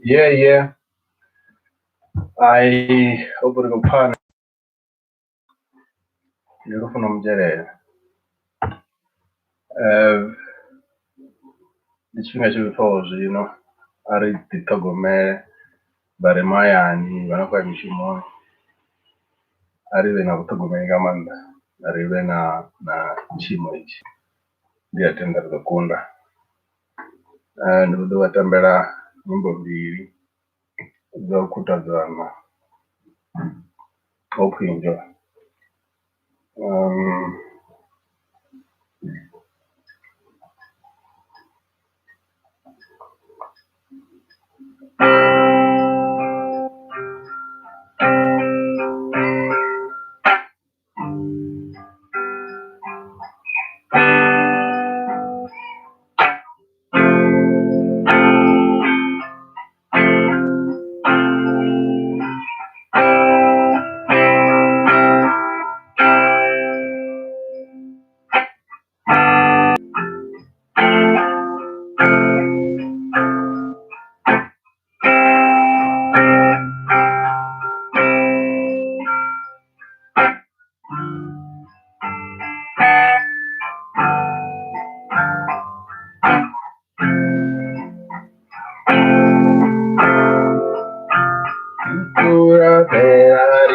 Yeah, yeah. I open a pan. You're from Nigeria. Ichifika chikutozo, ari titogomere baremayani vanokwa mishimoni arive na kutogomera kamanda arive na chimo ichi ndiatendera kukunda ndikuti vatambira nyimbo mbiri dzokutadzana opwinjo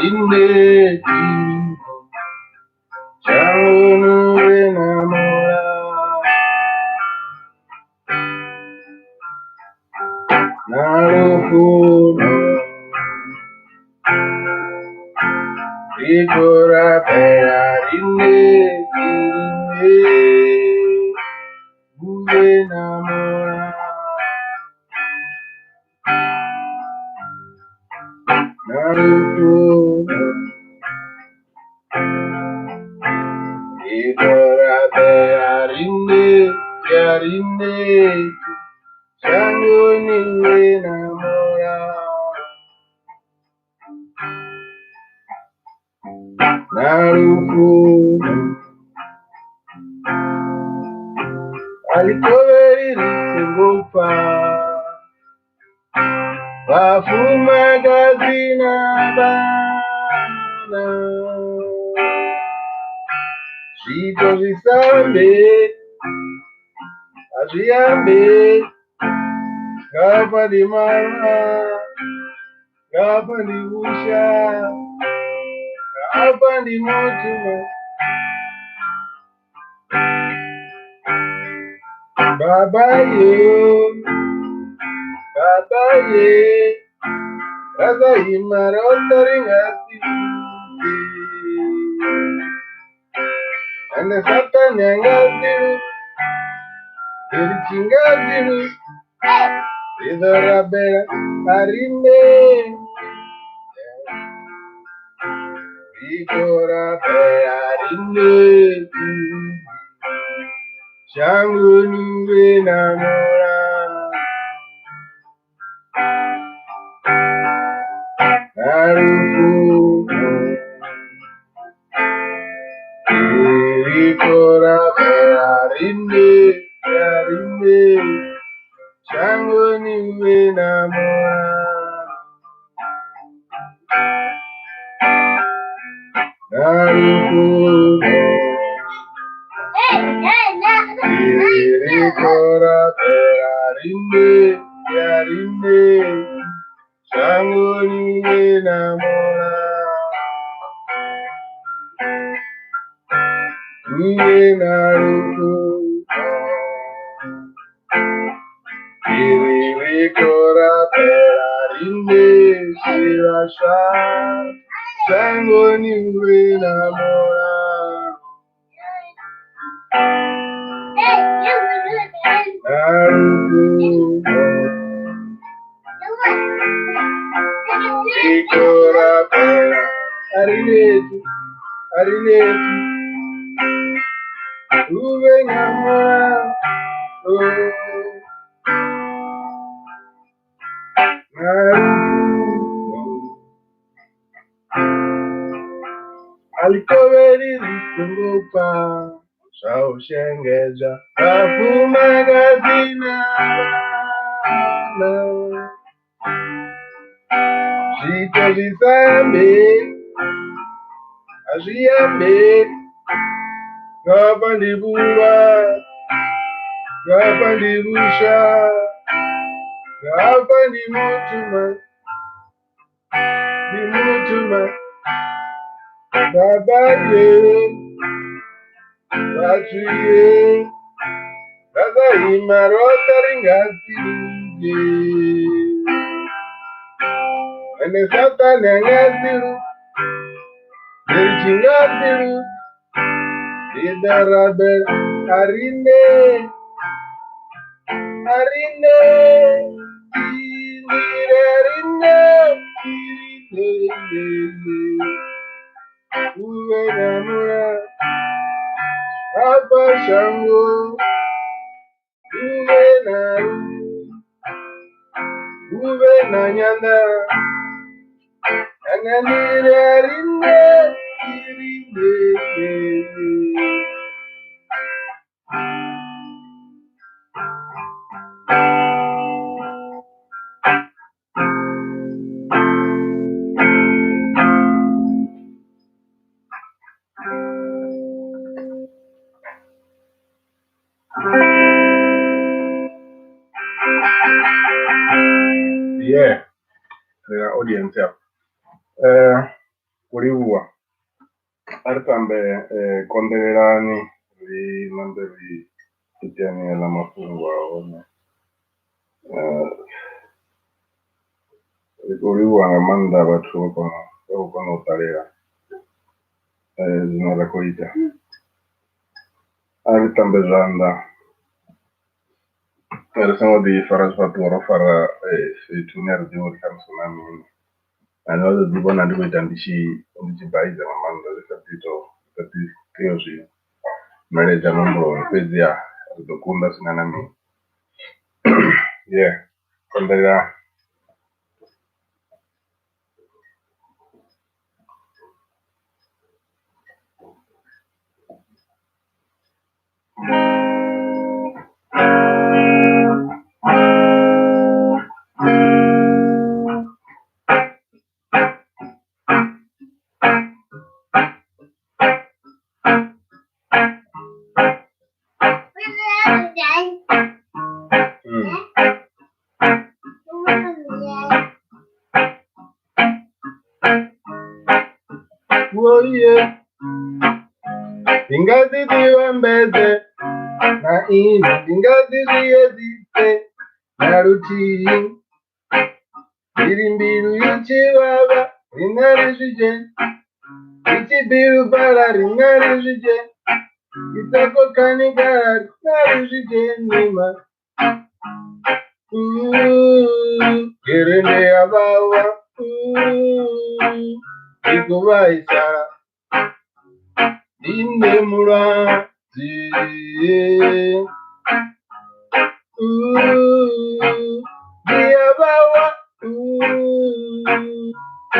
Rinde changu enamora narufuno ikora pera rinde enamora narufuno ikora pera rinde changu enamora narufuno alikoveriri singopa vafuma gazina bana zvito zvisambe hazviyambe ngapa ndimara ngapa ndiusha ngapa ndimotuma babaye razahimaroto ringati ane satani angatiru erichingatinu idorabera arime ikorabera arime changu nuve namora narufuno ikorabera arime changu nuve namora narufuno ikorabera arime changu nuve namora nuve narufuno ikorabera arime shirasha changu nuve namora ikorabera arinetu nuve namora alikoveriri kungupa shaushengeza bafumagazina bana Zito zisambe aziyambe ngapha ndibuka ngapha ndibusha ngapha ndimutuma babaye batuye bazayima rotary ngaziruje ene satani angaziru nerichingaziru idarabe arine indire arine uwe namura apa shango uwe naru uwe nanyanda anganire arine yeah, the audience ya kuliwa aritambe kondererani rinamberi kutiani la mafungwa aone kuliwa ngamanda bathu kono utalera zinara koita aritambe zanda Persino di fare fattura fare se tu ne arrivi a canzonami allora di buona di tanti paesi ma manda capito che io sì maneggia non buono quindi ya dokunda sinanami yeah quando era Ingazi diwambeze na ingazi diyezite na ruti irimbiru ichibaba rinarishije ichibiru bala rinarishije itako kanigara rinarishije nima kerende yabawa ikubaisara inde murazi diabawa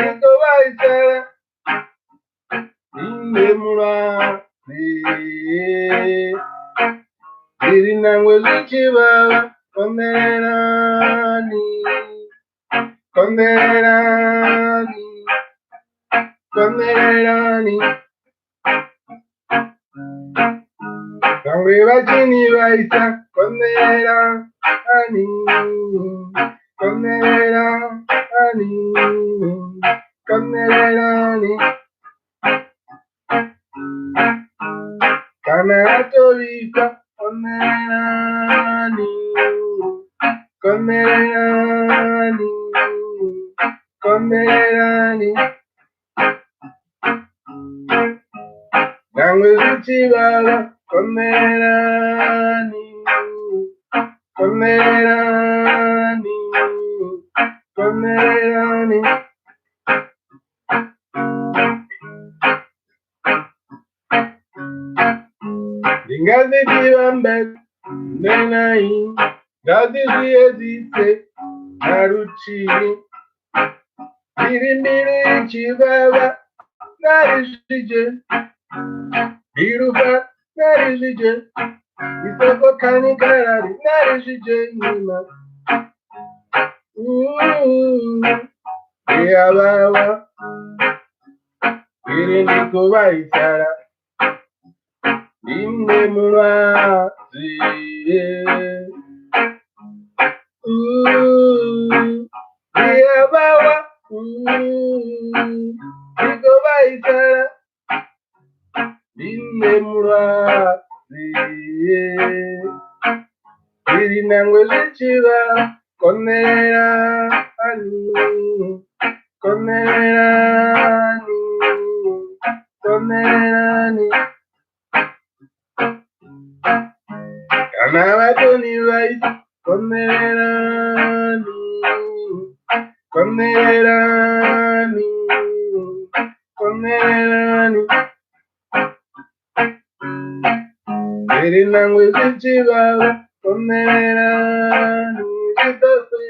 ikubaisara inde murazi iri nangwe zichibaba konderani Nangwe bachini baita konderani kana atolika konderani nangwe zichibaba konderani Ingazi diwambe nenai ngazi ziyezite naruchini irimbiri ichibaba narishije Biruba narizije isoko kanikarari narizije nyina yabawa irindi kuba itara inde murazi yabawa ikuba itara inde murazi iri nangwe zichiba konera ani konerani konerani kana vatoni vaiti konerani konerani konerani iri nangwe zichivava konerani zitose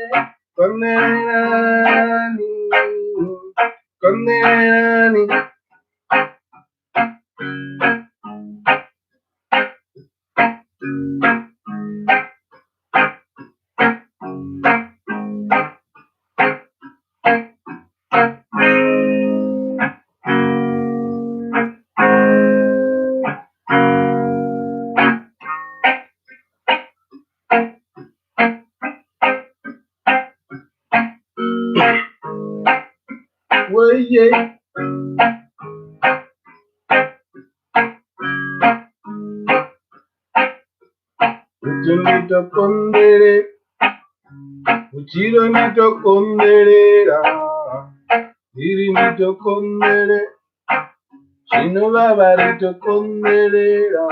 konerani konerani Weye Uchunitokondere Uchiro nitokonderera Iri nitokondere Chinobaba ritokonderera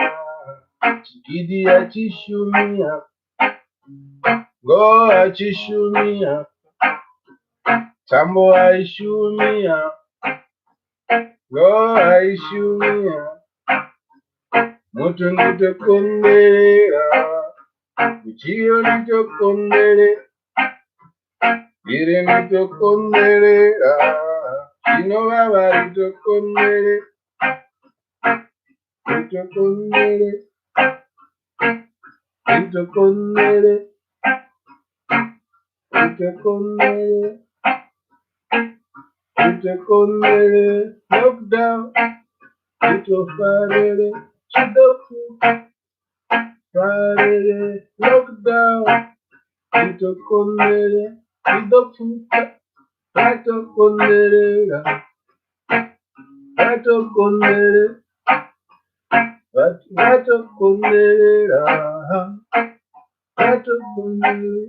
Chikidi achishumia Go achishumia Tambo aishumia Go aishumia Mutu nitokonderera Uchiro nitokondere Iri nitokonderera Chinobaba ritokondere Ritokondere Ritokondere Ritokondere Ritokondere Lockdown Ritofarere Chidoku Farere Lockdown Ritokondere Ridofuka Ratokonderera Ratokondere Ratokonderera Ratokondere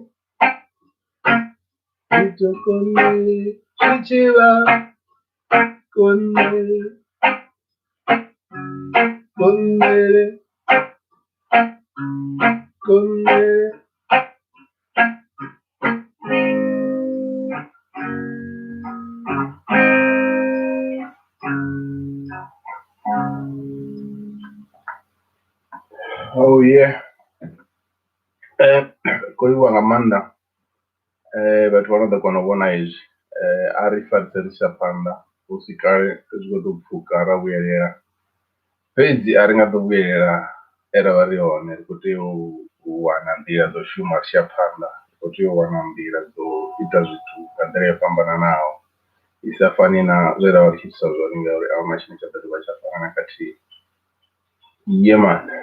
Ritokondere Chichiva Kondere Kondere Kondere Oh yeah. Kuiwa ngamanda vhathu vha no ḓo kona u vhona hezwi ari fariselisa phanḓa hu si kale zwi khou tou pfhuka ra vhuyelela fhedzi a ri nga ḓo vhuyelela ra vha ri hone ri khou tea u wana nḓila dzo shuma ri tshi ya phanḓa ri khou tea u wana nḓila dzo ita zwithu nga nḓila yo fhambananaho i sa fani na zwe ra vha ri tshi itisa zwone ngauri ahuna tshine tsha ḓo dovha tsha fana na khathihi ye man.